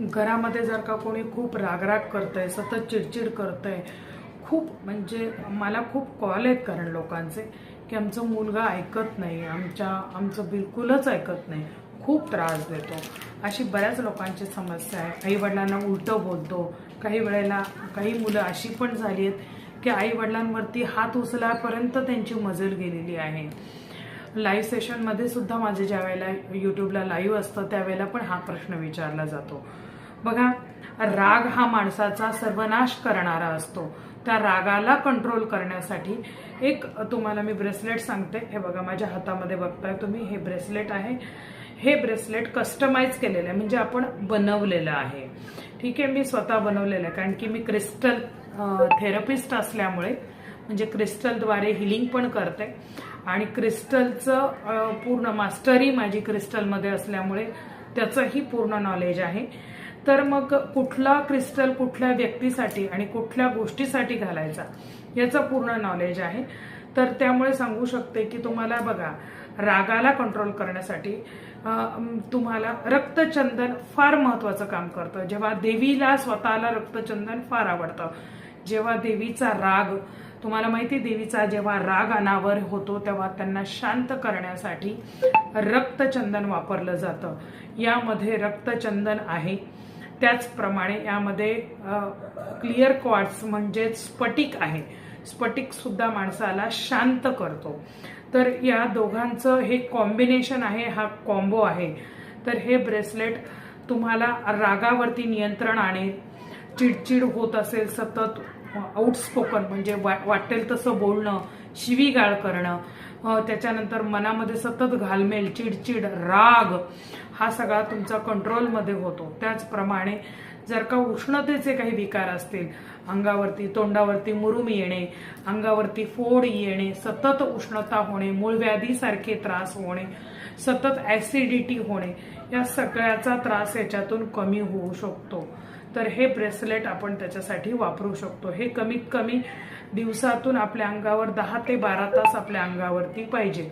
घरामध्ये जर का कोणी खूप रागराग करतंय, सतत चिडचिड करतंय, खूप म्हणजे मला खूप कॉल आहेत कारण लोकांचे की आमचं मुलगा ऐकत नाही, आमचं बिलकुलच ऐकत नाही, खूप त्रास देतो, अशी बऱ्याच लोकांची समस्या आहे. आईवडिलांना उलटं बोलतो. काही वेळेला काही मुलं अशी पण झाली आहेत की आईवडिलांवरती हात उचलापर्यंत त्यांची मजल गेलेली आहे. लाईव्ह सेशनमध्ये सुद्धा माझे ज्या वेळेला यूट्यूबला लाईव्ह असतं त्यावेळेला पण हा प्रश्न विचारला जातो. बघा, राग हा माणसाचा सर्वनाश करणारा असतो. त्या रागाला कंट्रोल करण्यासाठी एक तुम्हाला मी ब्रेसलेट सांगते. हे बघा, माझ्या हातामध्ये बघताय तुम्ही, हे ब्रेसलेट आहे. हे ब्रेसलेट कस्टमाइज केलेलं आहे, म्हणजे आपण बनवलेलं आहे. ठीक आहे, मी स्वतः बनवलेलं आहे कारण की मी क्रिस्टल थेरपिस्ट असल्यामुळे, म्हणजे क्रिस्टलद्वारे हिलिंग पण करते आणि क्रिस्टलचं पूर्ण मास्टरी माझी क्रिस्टलमध्ये असल्यामुळे त्याचंही पूर्ण नॉलेज आहे. तर मग कुठला क्रिस्टल कुठल्या व्यक्तीसाठी आणि कुठल्या गोष्टीसाठी घालायचा याचं पूर्ण नॉलेज आहे. तर त्यामुळे सांगू शकते की तुम्हाला बघा, रागाला कंट्रोल करण्यासाठी तुम्हाला रक्तचंदन फार महत्वाचं काम करतं. जेव्हा देवीला स्वतःला रक्तचंदन फार आवडतं, जेव्हा देवीचा राग, तुम्हाला माहिती, देवीचा जेव्हा राग अनावर होतो तेव्हा त्यांना शांत करण्यासाठी रक्तचंदन वापरलं जातं. यामध्ये रक्तचंदन आहे. त्याचप्रमाणे यामध्ये क्लिअर क्वार्ट्स म्हणजे स्फटिक आहे. स्फटिक सुद्धा माणसाला शांत करतो. तर या दोघांचं हे कॉम्बिनेशन आहे, हा कॉम्बो आहे. तर हे ब्रेसलेट तुम्हाला रागावरती नियंत्रण आणेल. चिडचिड होत असेल, सतत आउटस्पोकन म्हणजे वाटेल तसं बोलणं, शिवीगाळ करणं, त्याच्यानंतर मनामध्ये सतत घालमेल, चिडचिड, राग, हा सगळा तुमचा कंट्रोलमध्ये होतो. त्याचप्रमाणे जर का उष्णतेचे काही विकार असतील, अंगावरती तोंडावरती मुरूम येणे, अंगावरती फोड येणे, सतत उष्णता होणे, मूळव्याधीसारखे त्रास होणे, सतत ऍसिडिटी होणे, या सगळ्याचा त्रास याच्यातून कमी होऊ शकतो. तर हे ब्रेसलेट आपण त्याच्यासाठी वापरू शकतो. हे कमीत कमी दिवसातून आपल्या अंगावर 10 ते 12 तास आपल्या अंगावरती पाहिजे.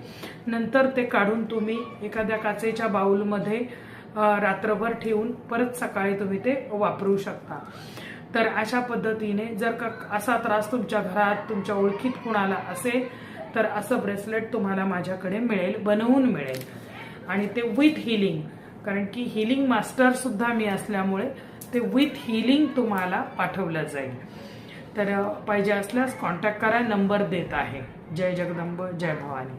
नंतर ते काढून तुम्ही एखाद्या काचेच्या बाउलमध्ये रात्रभर ठेवून परत सकाळी तुम्ही ते वापरू शकता. तर अशा पद्धतीने जर का असा त्रास तुमच्या घरात, तुमच्या ओळखीत कुणाला असेल तर असं ब्रेसलेट तुम्हाला माझ्याकडे मिळेल, बनवून मिळेल. आणि ते विथ हिलिंग, कारण की हिलिंग मास्टर सुद्धा मी असल्यामुळे ते विथ हिलिंग तुम्हाला पाठवलं जाईल. तर पाहिजे असल्यास कॉन्टॅक्ट करा, नंबर देत आहे. जय जगदंब, जय भवानी.